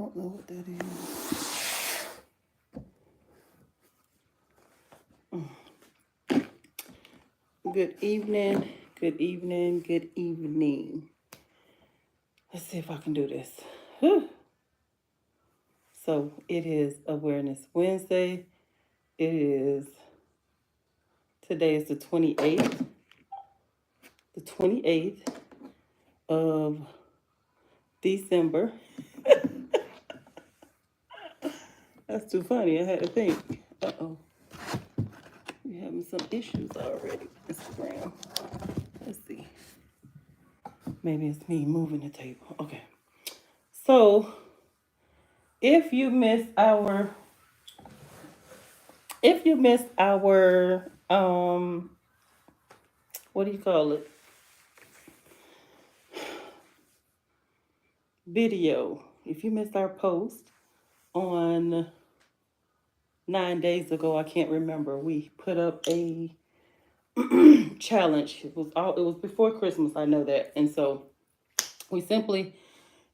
Don't know what that is. Good evening, good evening, good evening. Let's see if I can do this. Whew. So it is Awareness Wednesday. Today is the 28th. The 28th of December. That's too funny. I had to think. Uh-oh. We're having some issues already. Instagram. Let's see. Maybe it's me moving the table. Okay. So if you missed our what do you call it? Video. If you missed our post on 9 days ago, I can't remember. We put up a challenge. It was before Christmas, I know that. And so we simply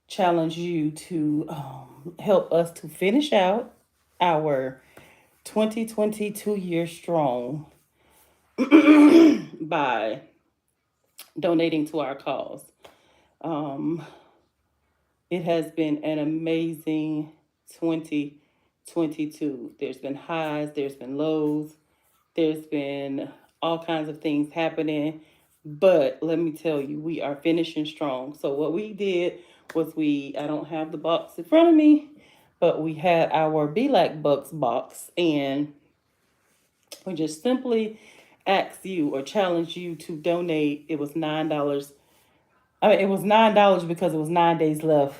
challenge you to help us to finish out our 2022 year strong by donating to our cause. It has been an amazing 2022. There's been highs, there's been lows, there's been all kinds of things happening. But let me tell you, we are finishing strong. So what we did was I don't have the box in front of me, but we had our Be Like Bucks box, and we just simply asked you or challenged you to donate. It was $9. It was $9 because it was 9 days left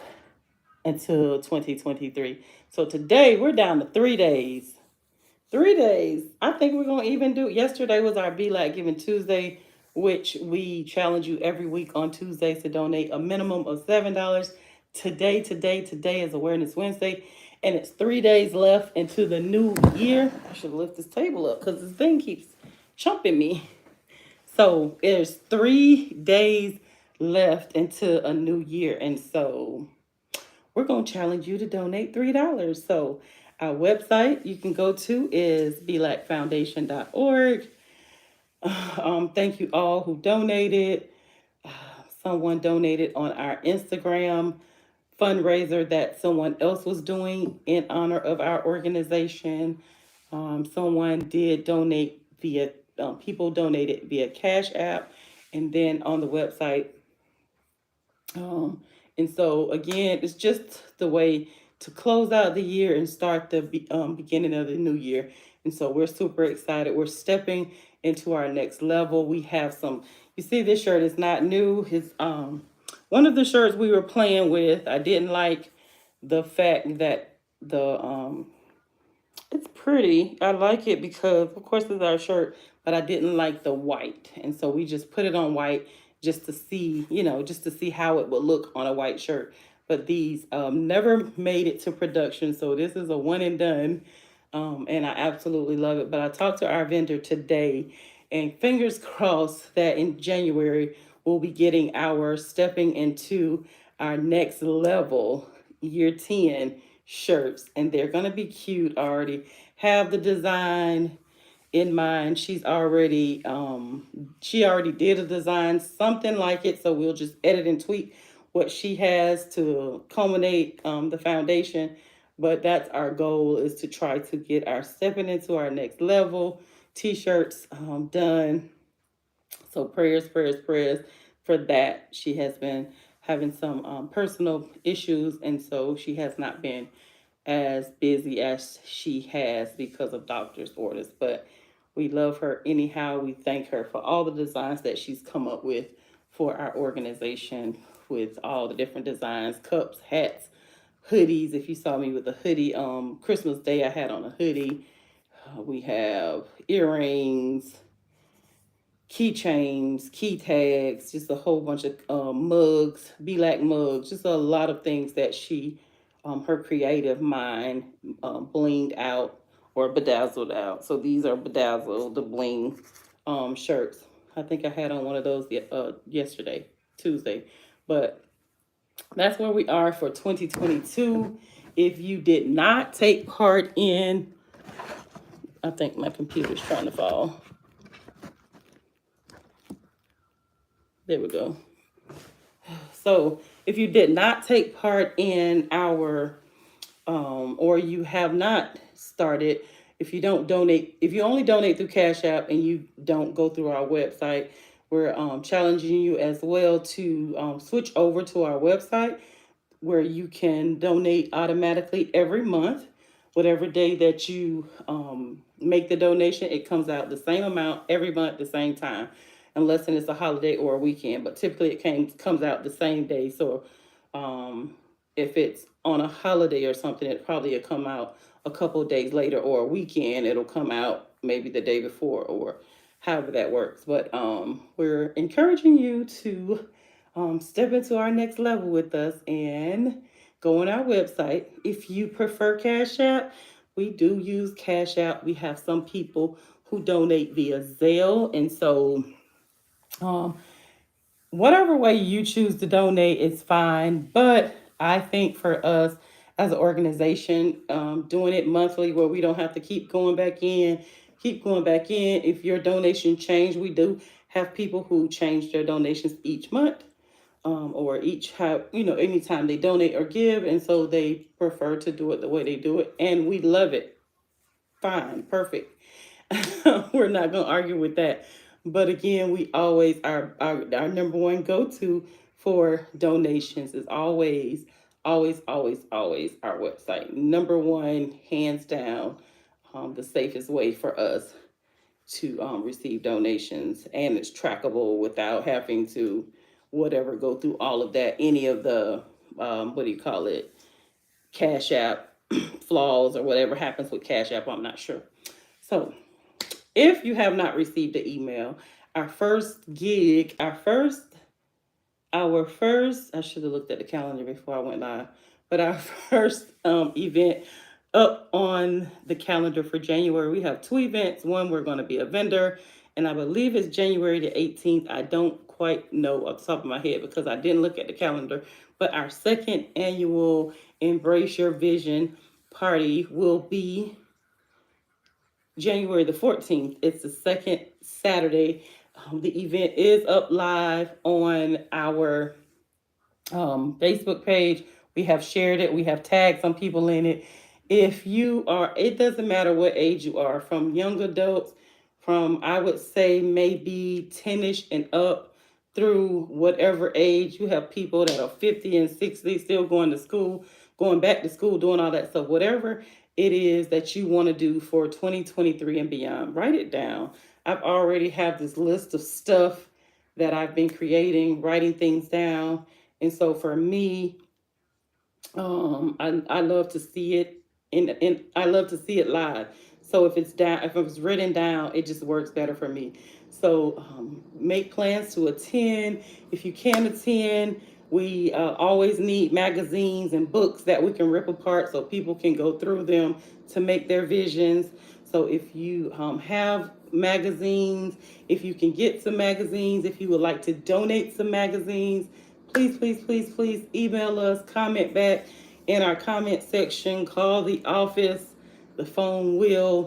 until 2023. So today we're down to 3 days. 3 days. I think we're going to even do, yesterday was our Be Like Giving Tuesday, which we challenge you every week on Tuesdays to donate a minimum of $7. Today is Awareness Wednesday, and it's 3 days left into the new year. I should lift this table up because this thing keeps chumping me. So there's 3 days left into a new year, and so we're going to challenge you to donate $3. So our website you can go to is belikefoundation.org. Thank you all who donated. Someone donated on our Instagram fundraiser that someone else was doing in honor of our organization. Someone did donate via, people donated via Cash App, and then on the website. And so again, it's just the way to close out the year and start the beginning of the new year. And so we're super excited. We're stepping into our next level. We have some, you see this shirt is not new. It's one of the shirts we were playing with. I didn't like the fact that it's pretty. I like it because of course it's our shirt, but I didn't like the white. And so we just put it on white just to see, just to see how it would look on a white shirt. But these never made it to production. So this is a one and done. And I absolutely love it. But I talked to our vendor today, and fingers crossed that in January, we'll be getting our stepping into our next level year 10 shirts. And they're going to be cute. I already have the design in mind. She already did a design, something like it. So we'll just edit and tweak what she has to culminate the foundation. But that's our goal, is to try to get our stepping into our next level t-shirts done. So prayers for that. She has been having some personal issues, and so she has not been as busy as she has because of doctor's orders. But we love her anyhow. We thank her for all the designs that she's come up with for our organization, with all the different designs, cups, hats, hoodies. If you saw me with a hoodie, Christmas Day, I had on a hoodie. We have earrings, keychains, key tags, just a whole bunch of mugs, Be Like mugs, just a lot of things that she, her creative mind blinged out or bedazzled out. So these are bedazzled, the bling shirts. I think I had on one of those yesterday, Tuesday. But that's where we are for 2022. If you did not take part in, I think my computer's trying to fall. There we go. So if you did not take part in our, or you have not started, if you don't donate, if you only donate through Cash App and you don't go through our website, we're challenging you as well to switch over to our website where you can donate automatically every month. Whatever day that you make the donation, it comes out the same amount every month, the same time, unless it's a holiday or a weekend. But typically, comes out the same day. So, if it's on a holiday or something, it probably will come out a couple of days later, or a weekend, it'll come out maybe the day before, or however that works. But we're encouraging you to step into our next level with us and go on our website. If you prefer Cash App, we do use Cash App. We have some people who donate via Zelle. And so, um, whatever way you choose to donate is fine. But I think for us as an organization, doing it monthly where we don't have to keep going back in. If your donation change, we do have people who change their donations each month, or each have, anytime they donate or give. And so they prefer to do it the way they do it. And we love it. Fine, perfect. We're not going to argue with that. But again, we always, our number one go to for donations is always, always, always, always our website. Number one, hands down, the safest way for us to receive donations, and it's trackable without having to whatever go through all of that, any of the what do you call it, Cash App flaws or whatever happens with Cash App. I'm not sure. So if you have not received the email, our first gig, our first, I should have looked at the calendar before I went live, but our first event up on the calendar for January, we have two events. One, we're going to be a vendor, and I believe it's January the 18th. I don't quite know off the top of my head because I didn't look at the calendar, but our second annual Embrace Your Vision party will be January the 14th. It's the second Saturday. The event is up live on our Facebook page. We have shared it. We have tagged some people in it. If you are, it doesn't matter what age you are, from young adults, from I would say maybe 10ish and up, through whatever age. You have people that are 50 and 60 still going to school, going back to school, doing all that stuff. Whatever it is that you want to do for 2023 and beyond, write it down. I've already have this list of stuff that I've been creating, writing things down. And so for me, I love to see it in I love to see it live. So if it's written down, it just works better for me. So make plans to attend. If you can attend, we always need magazines and books that we can rip apart so people can go through them to make their visions. So if you have magazines, if you can get some magazines, if you would like to donate some magazines, please, please, please, please email us, comment back in our comment section, call the office. The phone will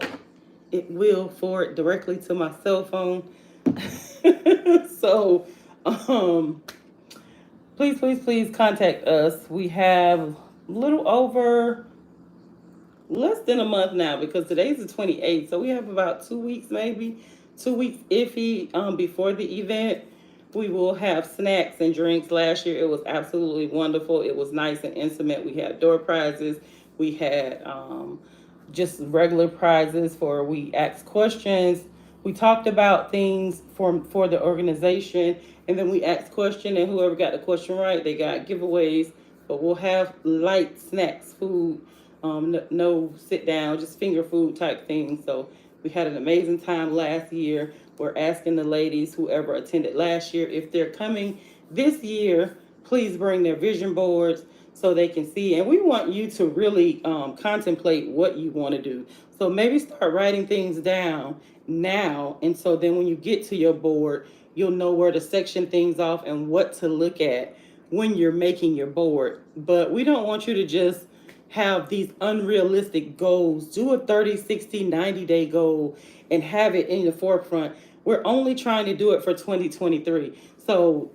forward directly to my cell phone. So, please, please, please contact us. We have a little over less than a month now because today's the 28th. So we have about 2 weeks, maybe 2 weeks iffy before the event. We will have snacks and drinks. Last year, it was absolutely wonderful. It was nice and intimate. We had door prizes. We had just regular prizes for we asked questions. We talked about things for the organization, and then we asked questions, and whoever got the question right, they got giveaways. But we'll have light snacks, food, no sit down, just finger food type things. So we had an amazing time last year. We're asking the ladies, whoever attended last year, if they're coming this year, please bring their vision boards so they can see. And we want you to really contemplate what you want to do. So maybe start writing things down now. And so then when you get to your board, you'll know where to section things off and what to look at when you're making your board. But we don't want you to just have these unrealistic goals. Do a 30, 60, 90-day goal and have it in the forefront. We're only trying to do it for 2023. So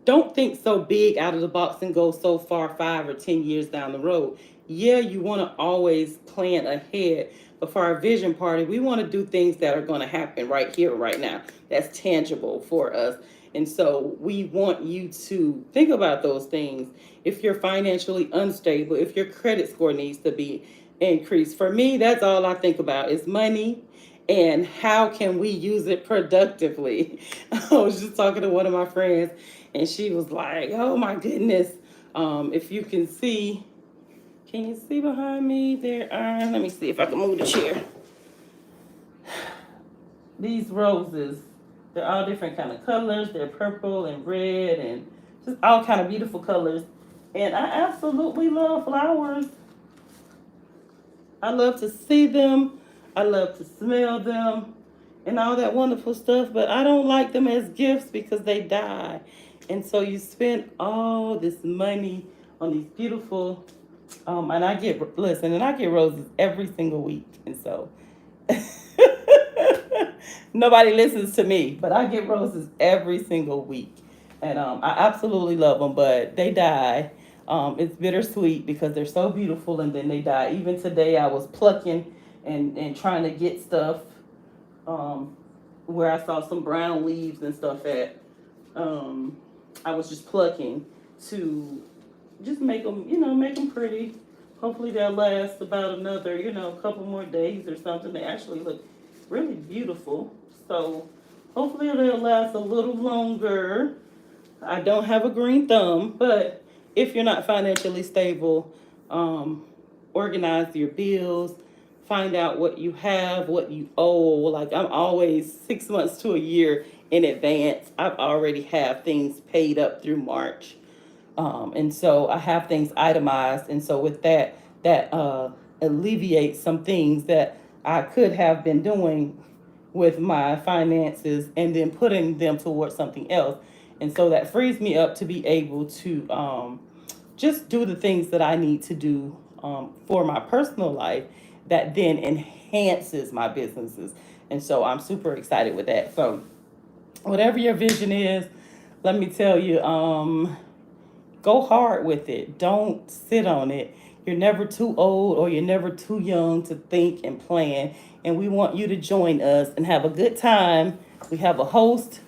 don't think so big out of the box and go so far 5 or 10 years down the road. Yeah, you want to always plan ahead, but for our vision party, we want to do things that are going to happen right here, right now. That's tangible for us. And so we want you to think about those things. If you're financially unstable, if your credit score needs to be increased. For me, that's all I think about is money and how can we use it productively. I was just talking to one of my friends and she was like, oh my goodness. If you can you see behind me? There are, let me see if I can move the chair. These roses, they're all different kind of colors. They're purple and red and just all kind of beautiful colors. And I absolutely love flowers. I love to see them. I love to smell them and all that wonderful stuff, but I don't like them as gifts because they die. And so you spend all this money on these beautiful, and I get roses every single week. And so nobody listens to me, but I get roses every single week. And I absolutely love them, but they die. It's bittersweet because they're so beautiful and then they die. Even today, I was plucking and trying to get stuff where I saw some brown leaves and stuff at. I was just plucking to just make them, make them pretty. Hopefully they'll last about another, couple more days or something. They actually look really beautiful. So hopefully they'll last a little longer. I don't have a green thumb, but if you're not financially stable, organize your bills, find out what you have, what you owe. Like I'm always 6 months to a year in advance. I've already have things paid up through March. And so I have things itemized. And so with that alleviates some things that I could have been doing with my finances and then putting them towards something else. And so that frees me up to be able to just do the things that I need to do for my personal life that then enhances my businesses. And so I'm super excited with that. So whatever your vision is, let me tell you, go hard with it. Don't sit on it. You're never too old or you're never too young to think and plan. And we want you to join us and have a good time. We have a host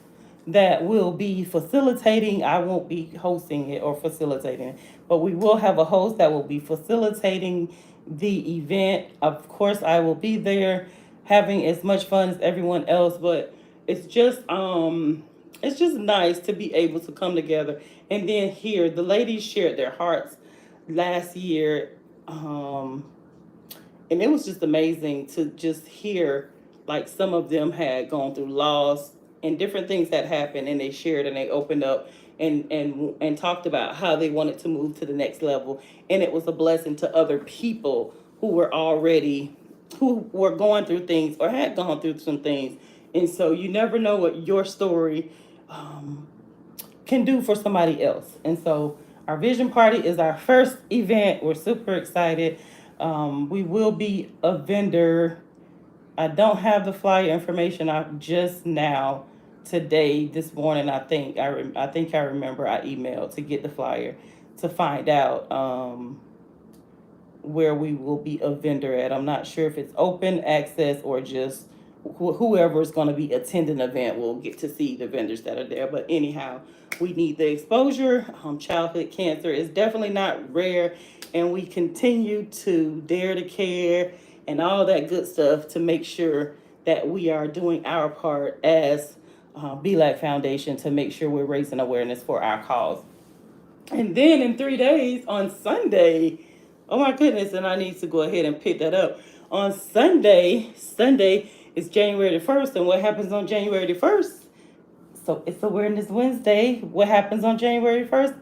that will be facilitating. I won't be hosting it or facilitating it, but we will have a host that will be facilitating the event. Of course, I will be there having as much fun as everyone else, but it's just nice to be able to come together and then hear the ladies shared their hearts last year, and it was just amazing to just hear like some of them had gone through loss and different things that happened, and they shared and they opened up and talked about how they wanted to move to the next level. And it was a blessing to other people who were going through things or had gone through some things. And so you never know what your story can do for somebody else. And so our vision party is our first event. We're super excited. We will be a vendor. I don't have the flyer information. I just now today, this morning, I think I remember I emailed to get the flyer to find out where we will be a vendor at. I'm not sure if it's open access or just whoever is going to be attending the event will get to see the vendors that are there. But anyhow, we need the exposure. Childhood cancer is definitely not rare, and we continue to dare to care and all that good stuff to make sure that we are doing our part as BLAC Foundation to make sure we're raising awareness for our cause. And then in 3 days on Sunday, oh my goodness, and I need to go ahead and pick that up. On Sunday is January the 1st, and what happens on January the 1st? So it's Awareness Wednesday. What happens on January 1st?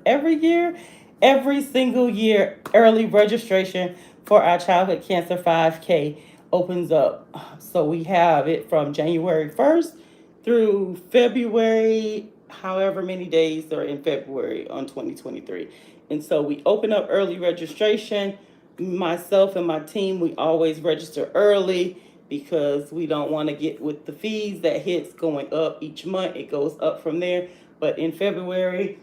Every single year, early registration for our Childhood Cancer 5K opens up. So we have it from January 1st through February however many days are in February on 2023. And so we open up early registration. Myself and my team, we always register early because we don't want to get with the fees that hits going up each month. It goes up from there. But in February,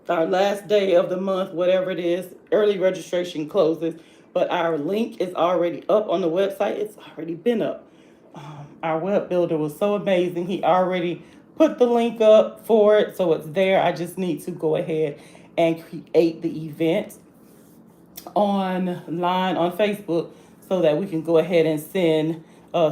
our last day of the month, whatever it is, early registration closes. But our link is already up on the website. It's already been up. Our web builder was so amazing. He already put the link up for it, so it's there. I just need to go ahead and create the event online on Facebook so that we can go ahead and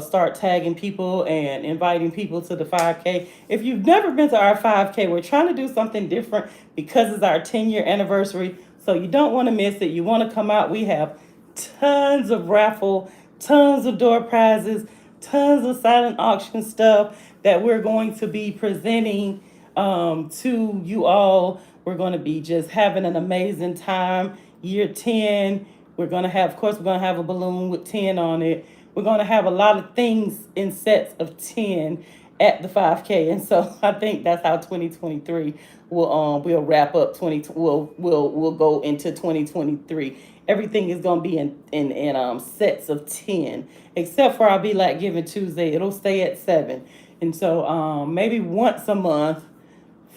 start tagging people and inviting people to the 5K. If you've never been to our 5K, we're trying to do something different because it's our 10-year anniversary. So you don't want to miss it. You want to come out. We have tons of raffle, tons of door prizes, tons of silent auction stuff that we're going to be presenting to you all. We're going to be just having an amazing time. Year 10, we're going to have, of course, we're going to have a balloon with 10 on it. We're going to have a lot of things in sets of 10 at the 5K. And so I think that's how 2023 we'll wrap up. We'll go into 2023. Everything is going to be in sets of 10, except for our Be Like Giving Tuesday. It'll stay at 7. And so maybe once a month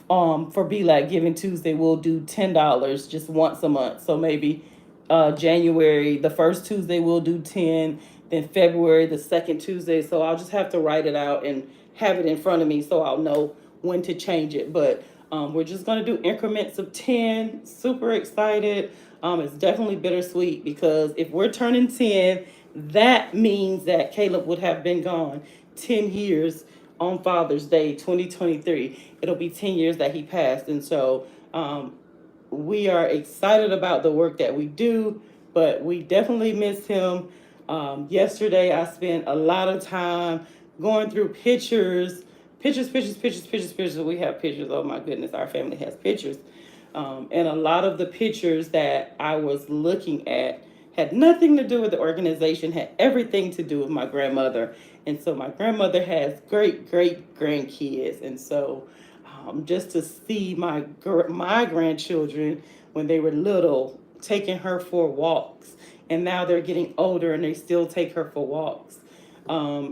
for Be Like Giving Tuesday, we'll do $10 just once a month. So maybe January, the first Tuesday, we'll do 10. Then February, the second Tuesday. So I'll just have to write it out and have it in front of me so I'll know when to change it. But we're just going to do increments of 10. Super excited. It's definitely bittersweet because if we're turning 10, that means that Caleb would have been gone 10 years on Father's Day 2023. It'll be 10 years that he passed. And so we are excited about the work that we do, but we definitely miss him. Yesterday, I spent a lot of time going through pictures. We have pictures. Oh my goodness, our family has pictures. And a lot of the pictures that I was looking at had nothing to do with the organization, had everything to do with my grandmother. And so my grandmother has great grandkids. And so just to see my grandchildren when they were little, taking her for walks, and now they're getting older and they still take her for walks.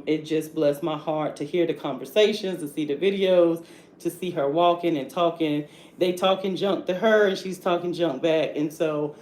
It just blessed my heart to hear the conversations, to see the videos, to see her walking and talking. They talking junk to her and she's talking junk back. And so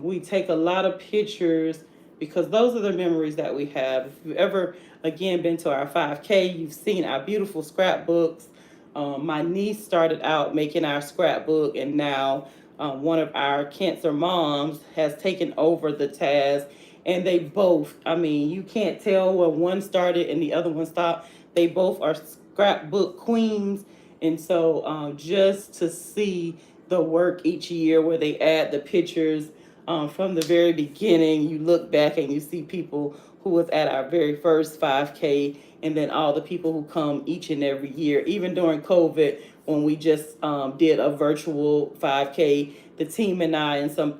we take a lot of pictures because those are the memories that we have. If you've ever, again, been to our 5K, you've seen our beautiful scrapbooks. My niece started out making our scrapbook, and now one of our cancer moms has taken over the task. And they both, I mean, you can't tell where one started and the other one stopped. They both are scrapbook queens. And so just to see the work each year where they add the pictures from the very beginning, you look back and you see people who was at our very first 5K, and then all the people who come each and every year, even during COVID, when we just did a virtual 5K, the team and I and some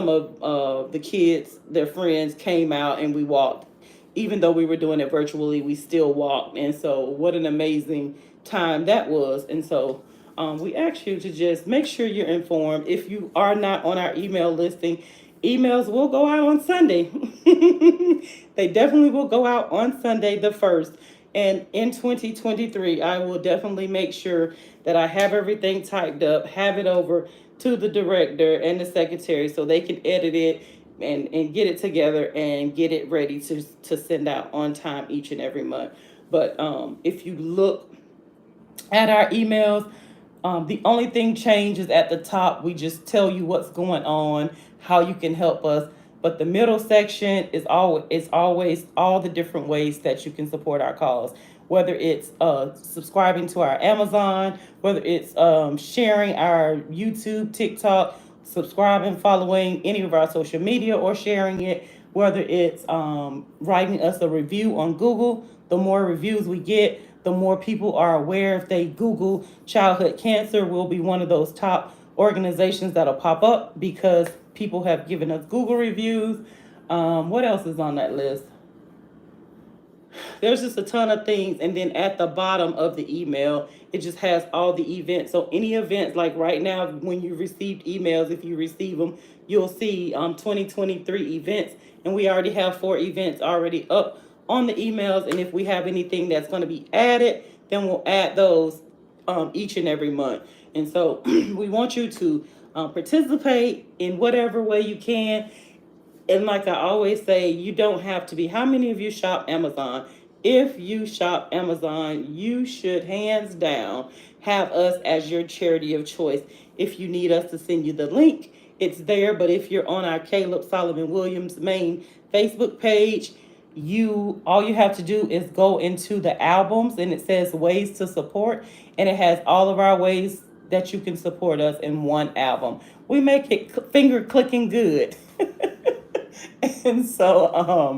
of the kids, their friends, came out and we walked. Even though we were doing it virtually, we still walked. And so what an amazing time that was. And so we ask you to just make sure you're informed. If you are not on our email listing, emails will go out on Sunday. They definitely will go out on Sunday the 1st. And in 2023, I will definitely make sure that I have everything typed up, have it over to the director and the secretary so they can edit it and get it together and get it ready to send out on time each and every month. But if you look at our emails, the only thing changes at the top. We just tell you what's going on, how you can help us. But the middle section is always all the different ways that you can support our cause. Whether it's subscribing to our Amazon, whether it's sharing our YouTube, TikTok, subscribing, following any of our social media or sharing it, whether it's writing us a review on Google. The more reviews we get, the more people are aware. If they Google childhood cancer, we'll be one of those top organizations that'll pop up because people have given us Google reviews. What else is on that list? there's just a ton of things, and then at the bottom of the email it just has all the events. So any events, like right now when you received emails, if you receive them, you'll see 2023 events, and we already have 4 events already up on the emails. And if we have anything that's going to be added, then we'll add those each and every month. And so we want you to participate in whatever way you can. And like I always say, you don't have to be. How many of you shop Amazon? If you shop Amazon, you should hands down have us as your charity of choice. If you need us to send you the link, it's there. But if you're on our Caleb Solomon Williams main Facebook page, all you have to do is go into the albums, and it says ways to support, and it has all of our ways that you can support us in one album. We make it finger clicking good. And so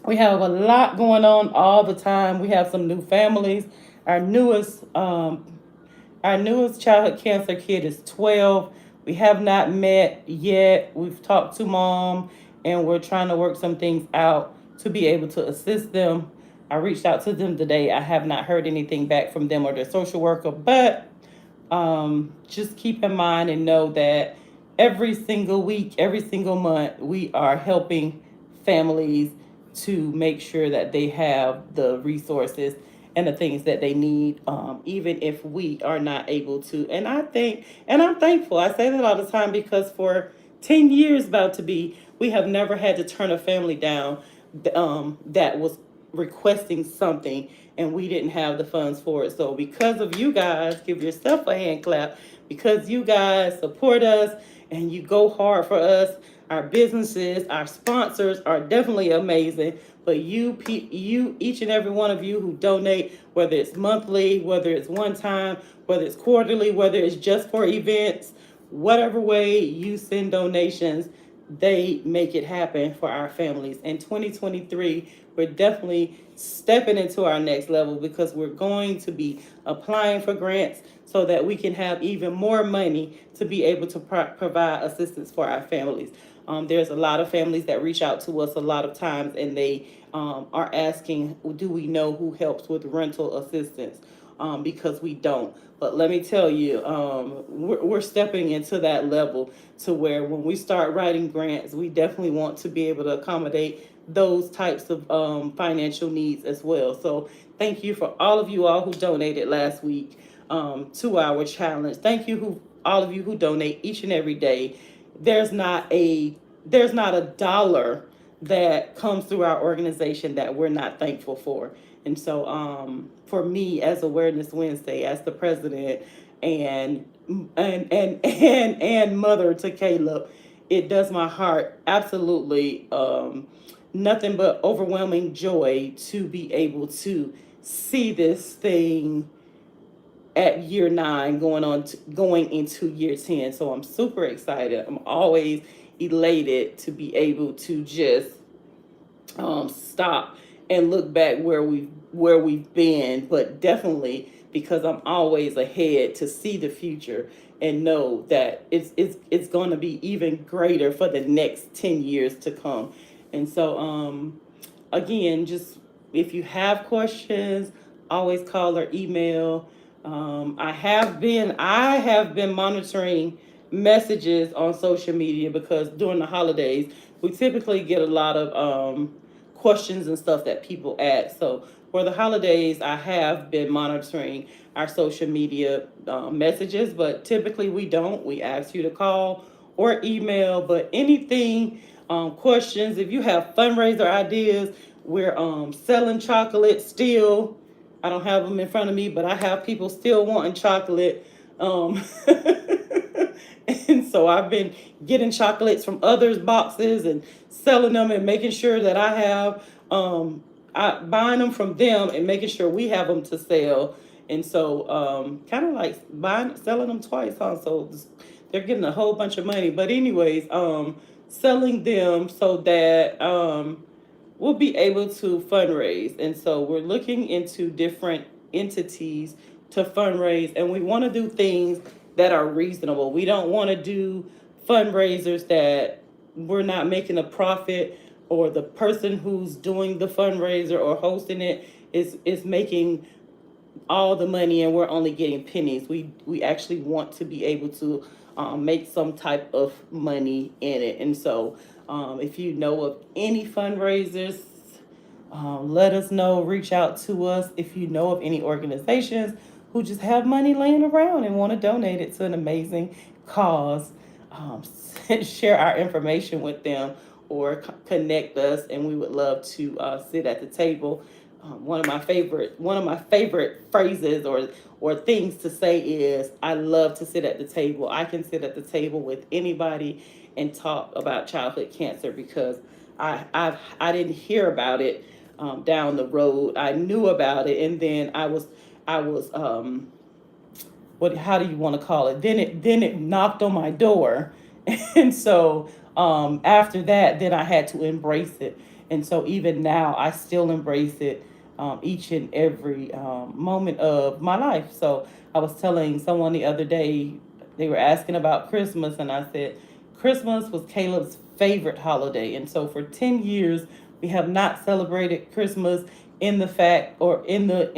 we have a lot going on all the time. We have some new families. Our newest our newest childhood cancer kid is 12. We have not met yet. We've talked to mom, and we're trying to work some things out to be able to assist them. I reached out to them today. I have not heard anything back from them or their social worker, but just keep in mind and know that every single week, every single month, we are helping families to make sure that they have the resources and the things that they need, even if we are not able to. And I'm thankful. I say that all the time because for 10 years, about to be, we have never had to turn a family down that was requesting something, and we didn't have the funds for it. So because of you guys, give yourself a hand clap, because you guys support us and you go hard for us. Our businesses, our sponsors are definitely amazing. But each and every one of you who donate, whether it's monthly, whether it's one time, whether it's quarterly, whether it's just for events, whatever way you send donations, they make it happen for our families. In 2023, we're definitely stepping into our next level because we're going to be applying for grants so that we can have even more money to be able to provide assistance for our families. There's a lot of families that reach out to us a lot of times, and they are asking, do we know who helps with rental assistance? Because we don't. But let me tell you, we're stepping into that level to where when we start writing grants, we definitely want to be able to accommodate those types of financial needs as well. So thank you for all of you all who donated last week to our challenge. Thank you all of you who donate each and every day. There's not a dollar that comes through our organization that we're not thankful for. And so for me, as Awareness Wednesday, as the president and mother to Caleb, it does my heart absolutely nothing but overwhelming joy to be able to see this thing at year 9 going into year 10. So I'm super excited. I'm always elated to be able to just stop and look back where we've been, but definitely because I'm always ahead to see the future and know that it's going to be even greater for the next 10 years to come. And so again, just if you have questions, always call or email. I have been monitoring messages on social media because during the holidays we typically get a lot of questions and stuff that people ask. So for the holidays, I have been monitoring our social media messages, but typically we don't. We ask you to call or email, but anything, questions, if you have fundraiser ideas, we're selling chocolate still. I don't have them in front of me, but I have people still wanting chocolate. And so I've been getting chocolates from others' boxes and selling them and making sure that I have, buying them from them and making sure we have them to sell. And so kind of like selling them twice, huh? So they're getting a whole bunch of money. But anyways, selling them so that we'll be able to fundraise. And so we're looking into different entities to fundraise, and we want to do things that are reasonable. We don't want to do fundraisers that we're not making a profit or the person who's doing the fundraiser or hosting it is making all the money and we're only getting pennies. We actually want to be able to make some type of money in it. And so if you know of any fundraisers, let us know. Reach out to us if you know of any organizations who just have money laying around and want to donate it to an amazing cause. Um, Share our information with them or connect us, and we would love to sit at the table. One of my favorite phrases or things to say is, I love to sit at the table. I can sit at the table with anybody and talk about childhood cancer because I didn't hear about it down the road. I knew about it, and then I was what, how do you want to call it? Then it knocked on my door, and so after that, then I had to embrace it, and so even now I still embrace it each and every moment of my life. So I was telling someone the other day, they were asking about Christmas, and I said Christmas was Caleb's favorite holiday, and so for 10 years we have not celebrated Christmas in the fact or in a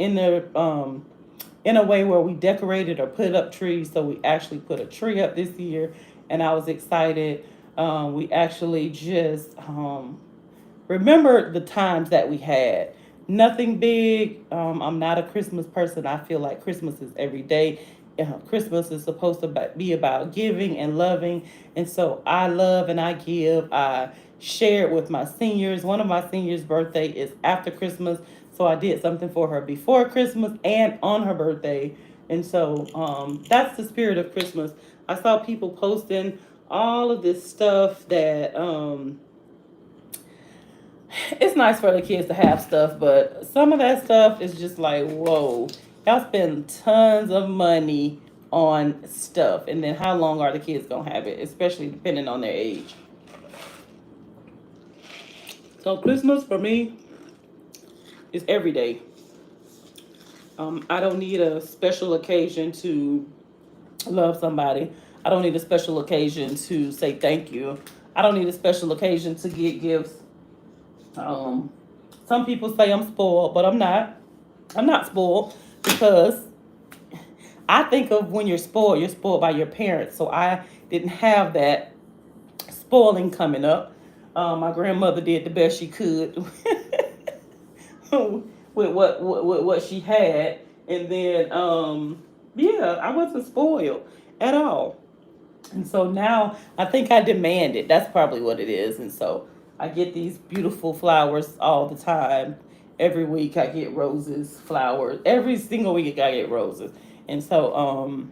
way where we decorated or put up trees. So we actually put a tree up this year, and I was excited. We actually just remember the times that we had. Nothing big. I'm not a Christmas person. I feel like Christmas is every day. Christmas is supposed to be about giving and loving. And so I love and I give. I shared with my seniors. One of my seniors' birthday is after Christmas. So I did something for her before Christmas and on her birthday. And so that's the spirit of Christmas. I saw people posting all of this stuff that it's nice for the kids to have stuff, but some of that stuff is just like, whoa, y'all spend tons of money on stuff, and then how long are the kids gonna have it, especially depending on their age. So Christmas for me is every day. I don't need a special occasion to love somebody. I don't need a special occasion to say thank you. I don't need a special occasion to get gifts. Um, some people say I'm spoiled, but I'm not. I'm not spoiled because I think of when you're spoiled by your parents. So I didn't have that spoiling coming up. My grandmother did the best she could with what she had, and then yeah, I wasn't spoiled at all. And so now I think I demand it. That's probably what it is. And so I get these beautiful flowers all the time. Every week I get roses, flowers. Every single week I get roses. And so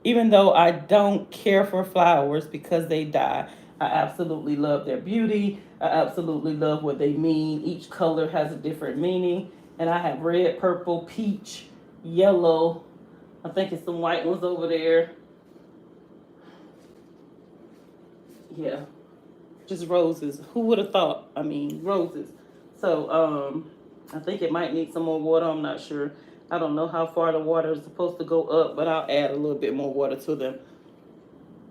even though I don't care for flowers because they die, I absolutely love their beauty. I absolutely love what they mean. Each color has a different meaning. And I have red, purple, peach, yellow. I think it's some white ones over there. Yeah, just roses. Who would have thought? I mean, roses. So I think it might need some more water. I'm not sure. I don't know how far the water is supposed to go up, but I'll add a little bit more water to them.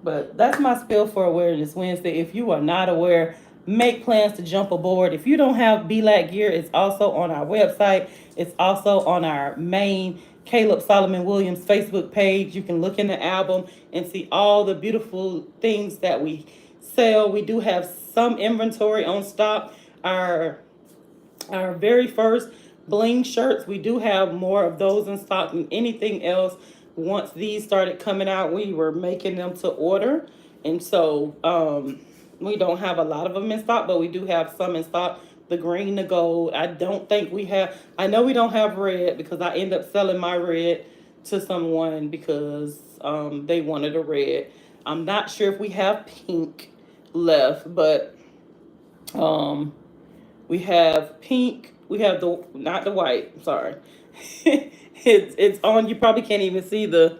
But that's my spill for Awareness Wednesday. If you are not aware, make plans to jump aboard. If you don't have BLAC gear, it's also on our website. It's also on our main Caleb Solomon Williams Facebook page. You can look in the album and see all the beautiful things that we sell. We do have some inventory on stock. Our very first bling shirts, we do have more of those in stock than anything else. Once these started coming out, we were making them to order, and so we don't have a lot of them in stock, but we do have some in stock. The green, the gold. I don't think we have. I know we don't have red because I end up selling my red to someone because they wanted a red. I'm not sure if we have pink left, but um, we have pink. We have the not the white. Sorry, it's on. You probably can't even see the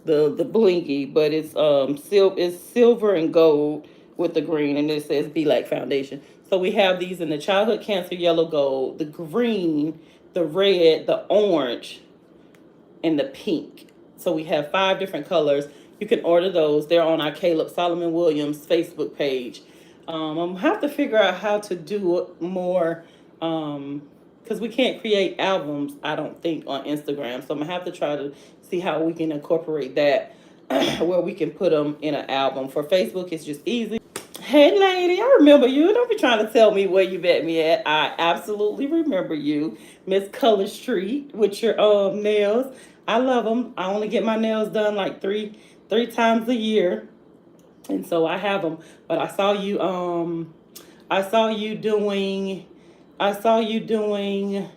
blinky, but it's silver and gold with the green, and it says Be Like Foundation. So we have these in the childhood cancer yellow gold, the green, the red, the orange, and the pink. So we have 5 different colors. You can order those. They're on our Caleb Solomon Williams Facebook page. I'm gonna have to figure out how to do more, because we can't create albums, I don't think, on Instagram. So I'm gonna have to try to see how we can incorporate that where we can put them in an album. For Facebook, it's just easy. Hey, lady, I remember you. Don't be trying to tell me where you met me at. I absolutely remember you, Miss Color Street, with your nails. I love them. I only get my nails done like three times a year, and so I have them. But I saw you. I saw you doing. I saw you doing.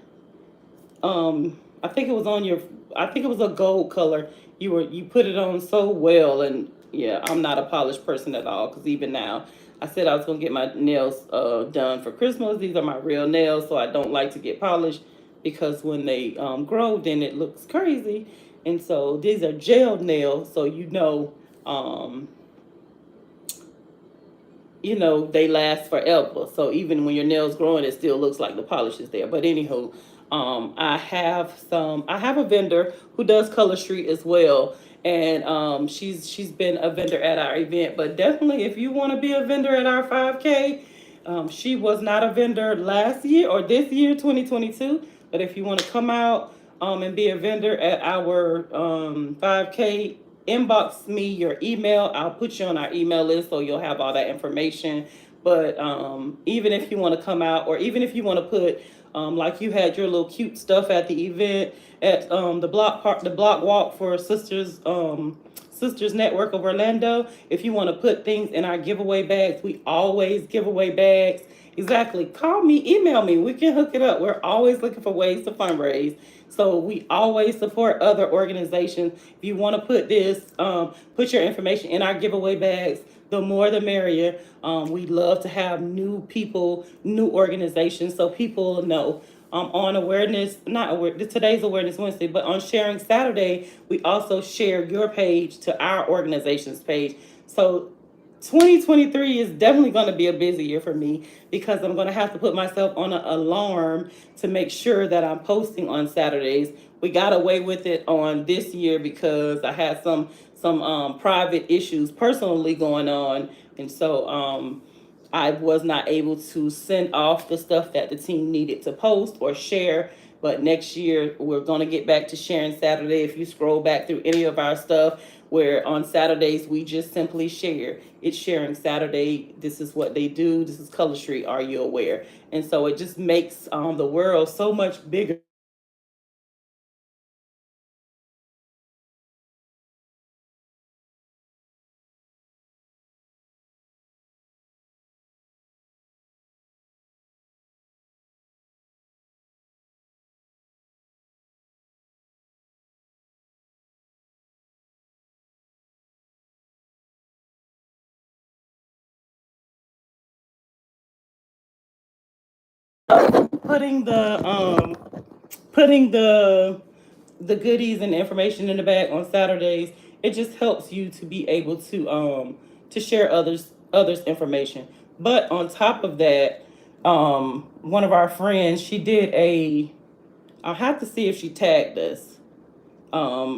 I think it was on your. I think it was a gold color. You put it on so well, and yeah, I'm not a polished person at all. Because even now, I said I was gonna get my nails done for Christmas. These are my real nails, so I don't like to get polished because when they grow, then it looks crazy. And so these are gel nails, so um, they last forever. So even when your nails growing, it still looks like the polish is there. But anywho, I have a vendor who does Color Street as well, and she's been a vendor at our event. But definitely, if you want to be a vendor at our 5K, she was not a vendor last year or this year, 2022. But if you want to come out and be a vendor at our 5K, inbox me your email. I'll put you on our email list so you'll have all that information. But even if you want to come out, or even if you want to put like you had your little cute stuff at the event at the block walk for Sisters Network of Orlando. If you want to put things in our giveaway bags, we always give away bags. Exactly. Call me, email me. We can hook it up. We're always looking for ways to fundraise. So we always support other organizations. If you want to put your information in our giveaway bags. The more the merrier. We love to have new people, new organizations, so people know. On awareness, not aware, today's Awareness Wednesday, but on Sharing Saturday, we also share your page to our organization's page. So 2023 is definitely going to be a busy year for me because I'm going to have to put myself on an alarm to make sure that I'm posting on Saturdays. We got away with it on this year because I had some private issues personally going on, and so I was not able to send off the stuff that the team needed to post or share. But next year, we're going to get back to Sharing Saturday. If you scroll back through any of our stuff, where on Saturdays we just simply share. It's Sharing Saturday. This is what they do. This is Color Street. Are you aware? And so it just makes the world so much bigger. Putting the putting the goodies and information in the bag on Saturdays, it just helps you to be able to share others information. But on top of that, one of our friends, she did a. I'll have to see if she tagged us.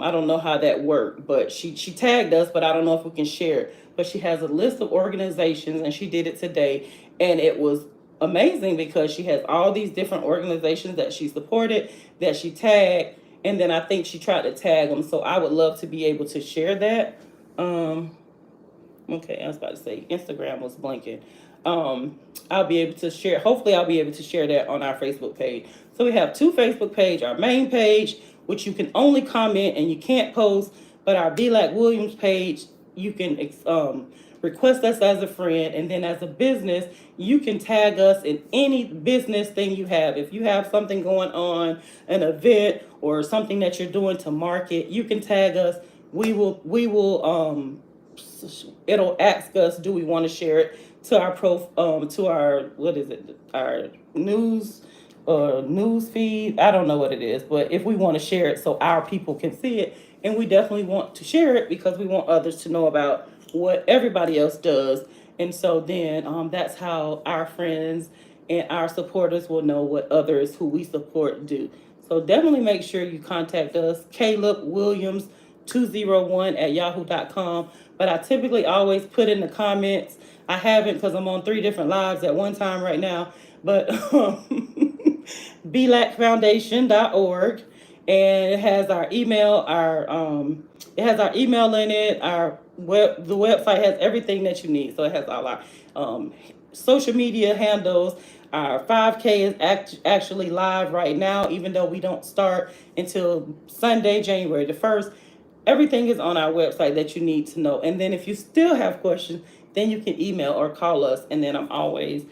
I don't know how that worked, but she tagged us, but I don't know if we can share it. But she has a list of organizations, and she did it today, and it was amazing because she has all these different organizations that she supported, that she tagged, and then I think she tried to tag them. So I would love to be able to share that. Um, Okay, I was about to say Instagram was blinking. I'll be able to share. Hopefully, I'll be able to share that on our Facebook page. So we have two Facebook page, our main page, which you can only comment and you can't post, but our Be Like Williams page, you can request us as a friend, and then as a business, you can tag us in any business thing you have. If you have something going on, an event or something that you're doing to market, you can tag us. We will it'll ask us, do we want to share it to our to our, what is it, our news feed. I don't know what it is, but if we want to share it so our people can see it, and we definitely want to share it because we want others to know about what everybody else does. And so then that's how our friends and our supporters will know what others who we support do. So definitely make sure you contact us, Caleb Williams 201 at yahoo.com. but I typically always put in the comments. I haven't because I'm on 3 different lives at one time right now, but blacfoundation.org, and it has our email, it has our email in it. The website has everything that you need. So it has all our social media handles. Our 5K is actually live right now, even though we don't start until Sunday, January the 1st. Everything is on our website that you need to know. And then if you still have questions, then you can email or call us. And then I'm always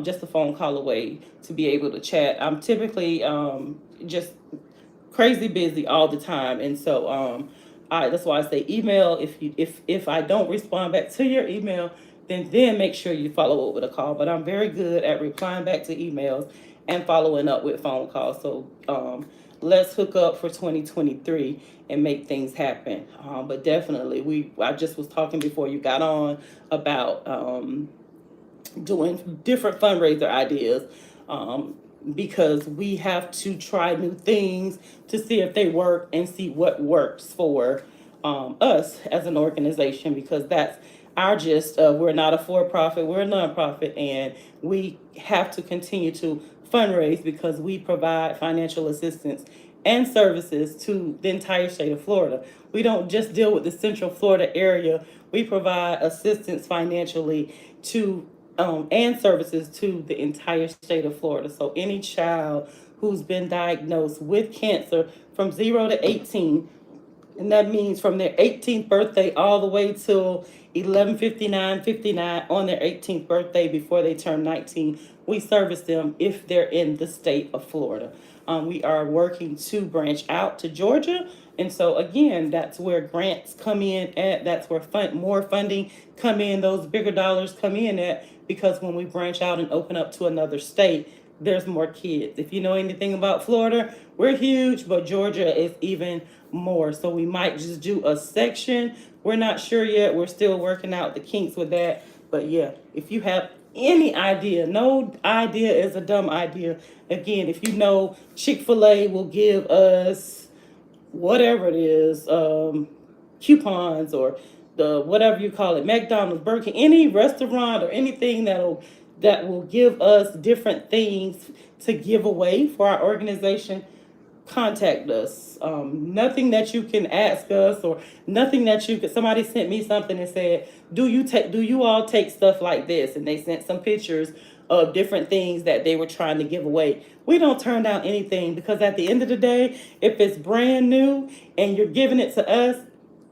just a phone call away to be able to chat. I'm typically just crazy busy all the time. And so that's why I say email. If I don't respond back to your email, then make sure you follow up with a call. But I'm very good at replying back to emails and following up with phone calls. So let's hook up for 2023 and make things happen. But definitely, I just was talking before you got on about doing different fundraiser ideas. Because we have to try new things to see if they work and see what works for us as an organization, because that's our gist of, we're not a for-profit, we're a nonprofit, and we have to continue to fundraise because we provide financial assistance and services to the entire state of Florida. We don't just deal with the Central Florida area. We provide assistance financially to and services to the entire state of Florida. So any child who's been diagnosed with cancer from 0 to 18, and that means from their 18th birthday all the way till 11/59/59 on their 18th birthday before they turn 19, we service them if they're in the state of Florida. We are working to branch out to Georgia. And so again, that's where grants come in at. That's where more funding come in. Those bigger dollars come in at, because when we branch out and open up to another state, there's more kids. If you know anything about Florida, we're huge, but Georgia is even more. So we might just do a section. We're not sure yet. We're still working out the kinks with that. But yeah, if you have any idea, no idea is a dumb idea. Again, if you know Chick-fil-A will give us whatever it is, coupons, or the whatever you call it, McDonald's, Burger King, any restaurant or anything that will give us different things to give away for our organization, contact us. Nothing that you can ask us, or nothing that you could. Somebody sent me something and said, do you all take stuff like this? And they sent some pictures of different things that they were trying to give away. We don't turn down anything, because at the end of the day, if it's brand new and you're giving it to us,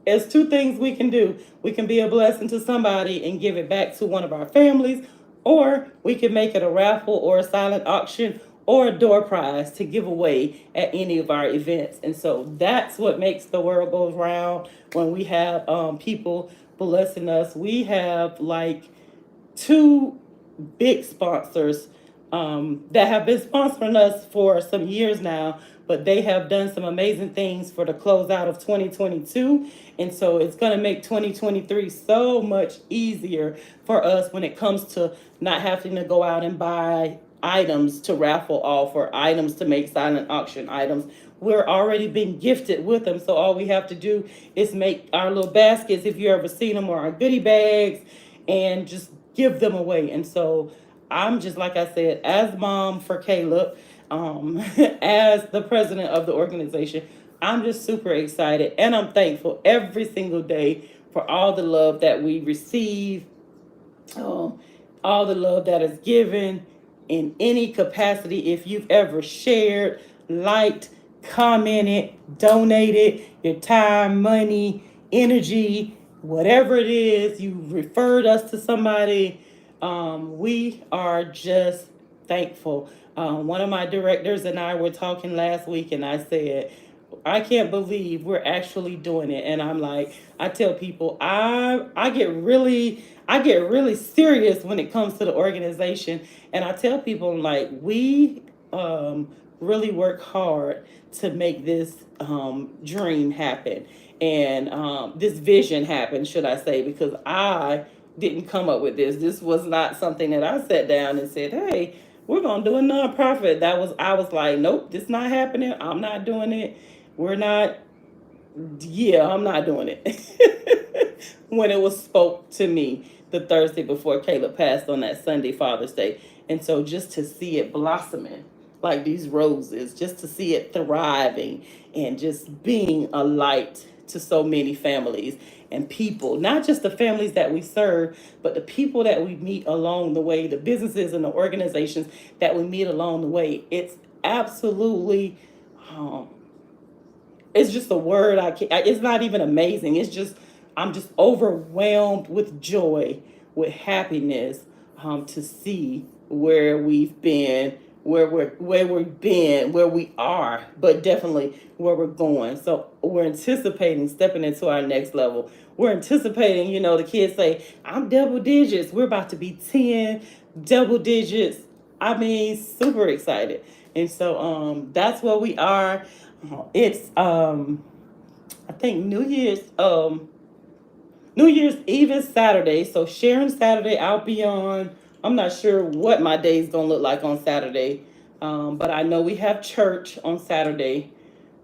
there's 2 things we can do. We can be a blessing to somebody and give it back to one of our families, or we can make it a raffle or a silent auction or a door prize to give away at any of our events. And so that's what makes the world go round when we have people blessing us. We have like 2 big sponsors that have been sponsoring us for some years now, but they have done some amazing things for the closeout of 2022. And so it's going to make 2023 so much easier for us when it comes to not having to go out and buy items to raffle off, or items to make silent auction items. We're already being gifted with them. So all we have to do is make our little baskets, if you ever seen them, or our goodie bags, and just give them away. And so I'm just, like I said, as mom for Caleb, as the president of the organization, I'm just super excited, and I'm thankful every single day for all the love that we receive, all the love that is given in any capacity. If you've ever shared, liked, commented, donated your time, money, energy, whatever it is, you referred us to somebody, we are just thankful. One of my directors and I were talking last week, and I said, I can't believe we're actually doing it. And I'm like, I tell people, I get really serious when it comes to the organization. And I tell people, like, we really work hard to make this dream happen, and this vision happen, should I say, because I didn't come up with this. This was not something that I sat down and said, hey, we're going to do a nonprofit. I was like, nope, this not happening. I'm not doing it. I'm not doing it. when it was spoke to me the Thursday before Caleb passed on that Sunday, Father's Day. And so just to see it blossoming like these roses, just to see it thriving and just being a light to so many families and people, not just the families that we serve, but the people that we meet along the way, the businesses and the organizations that we meet along the way. It's absolutely, um, it's just a word I can't, it's not even amazing. It's just, I'm just overwhelmed with joy, with happiness, to see where we've been, where we are, but definitely where we're going. So we're anticipating stepping into our next level. We're anticipating, the kids say, I'm double digits. We're about to be 10 double digits. I mean, super excited. And so that's where we are. It's I think New Year's Eve is Saturday. So sharing Saturday, I'll be on. I'm not sure what my day is gonna look like on Saturday, but I know we have church on Saturday.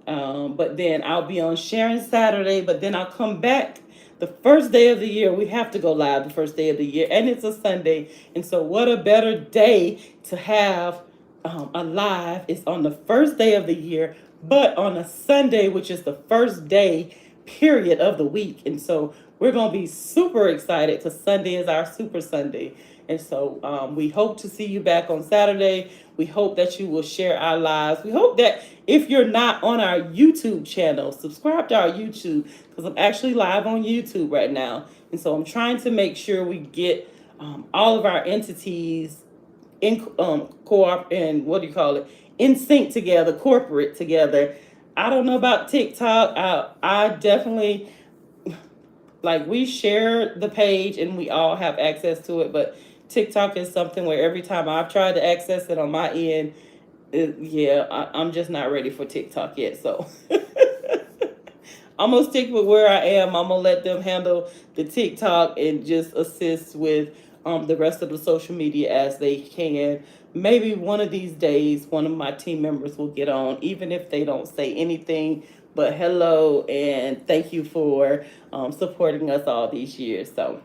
But then I'll be on sharing Saturday. But then I'll come back the first day of the year. We have to go live the first day of the year, and it's a Sunday. And so, what a better day to have a live is on the first day of the year, but on a Sunday, which is the first day period of the week. And so we're going to be super excited because Sunday is our Super Sunday. And so we hope to see you back on Saturday. We hope that you will share our lives. We hope that if you're not on our YouTube channel, subscribe to our YouTube, because I'm actually live on YouTube right now. And so I'm trying to make sure we get all of our entities in co-op and what do you call it, in sync together, corporate together. I don't know about TikTok. I definitely, like, we share the page and we all have access to it, but TikTok is something where every time I've tried to access it on my end, I'm just not ready for TikTok yet. So I'm gonna stick with where I am. I'm gonna let them handle the TikTok and just assist with the rest of the social media as they can. Maybe one of these days, one of my team members will get on, even if they don't say anything but hello and thank you for supporting us all these years. So,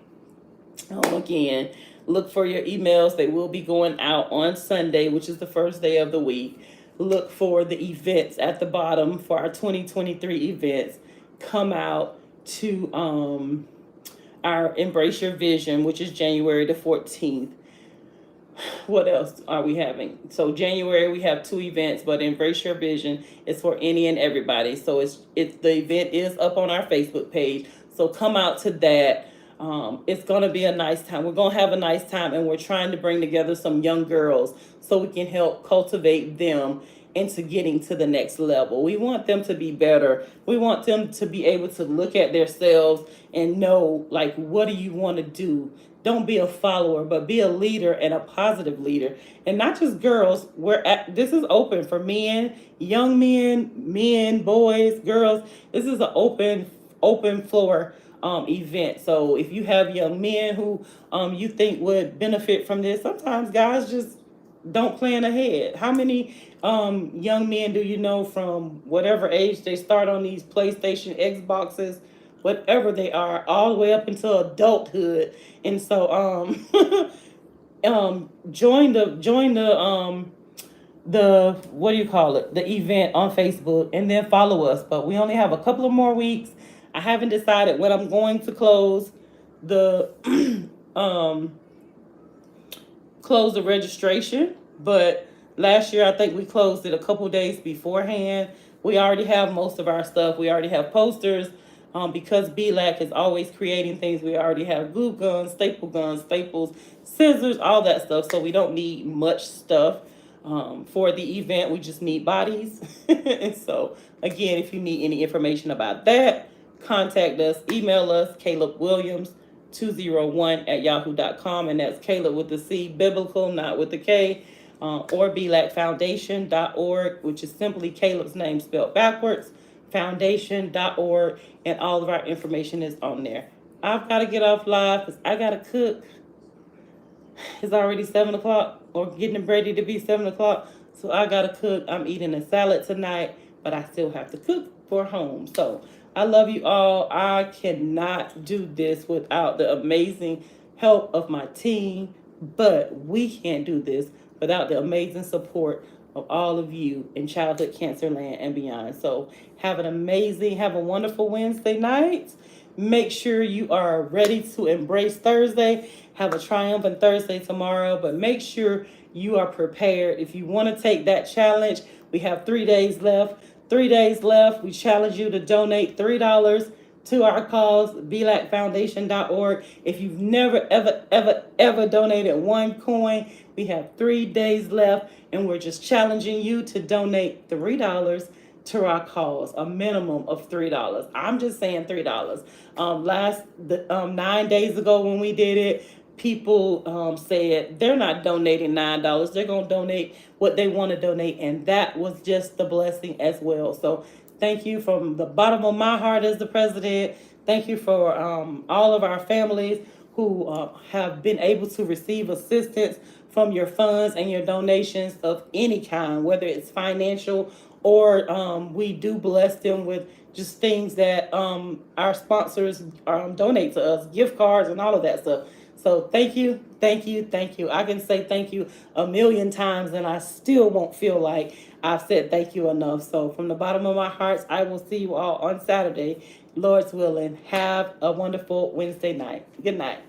again, look for your emails. They will be going out on Sunday, which is the first day of the week. Look for the events at the bottom for our 2023 events. Come out to our Embrace Your Vision, which is January the 14th. What else are we having? So January we have 2 events, but Embrace Your Vision is for any and everybody. So it's the event is up on our Facebook page. So come out to that. It's gonna be a nice time. We're gonna have a nice time, and we're trying to bring together some young girls so we can help cultivate them into getting to the next level. We want them to be better. We want them to be able to look at themselves and know, like, what do you want to do? Don't be a follower, but be a leader and a positive leader. And not just girls. This is open for men, young men, boys, girls. This is an open floor event. So if you have young men who you think would benefit from this, sometimes guys just don't plan ahead. How many young men do you know from whatever age they start on these PlayStation, Xboxes, whatever they are, all the way up until adulthood? And so join the what do you call it, the event on Facebook, and then follow us. But we only have a couple of more weeks. I haven't decided when I'm going to close the close the registration, but last year I think we closed it a couple days beforehand. We already have most of our stuff. We already have posters. Because BLAC is always creating things, we already have glue guns, staples, scissors, all that stuff. So we don't need much stuff for the event. We just need bodies. And so, again, if you need any information about that, contact us, email us, calebwilliams201@yahoo.com. And that's Caleb with the C, biblical, not with the K, or blacfoundation.org, which is simply Caleb's name spelled backwards, foundation.org, and all of our information is on there. I've got to get off live because I got to cook. It's already 7 o'clock, or getting ready to be 7 o'clock. So I got to cook. I'm eating a salad tonight, but I still have to cook for home. So I love you all. I cannot do this without the amazing help of my team, but we can't do this without the amazing support of all of you in Childhood Cancer Land and beyond. So have a wonderful Wednesday night. Make sure you are ready to embrace Thursday. Have a triumphant Thursday tomorrow, but make sure you are prepared. If you want to take that challenge, we have 3 days left. 3 days left. We challenge you to donate $3 to our cause, blacfoundation.org. If you've never, ever, ever, ever donated one coin, we have 3 days left, and we're just challenging you to donate $3 to our cause, a minimum of $3. I'm just saying $3. 9 days ago when we did it, people said they're not donating $9. They're going to donate what they want to donate, and that was just the blessing as well. So thank you from the bottom of my heart as the president. Thank you for all of our families who have been able to receive assistance from your funds and your donations of any kind, whether it's financial or we do bless them with just things that our sponsors donate to us, gift cards and all of that stuff. So thank you, thank you, thank you. I can say thank you a million times and I still won't feel like I've said thank you enough. So from the bottom of my heart, I will see you all on Saturday, Lord's willing. Have a wonderful Wednesday night. Good night.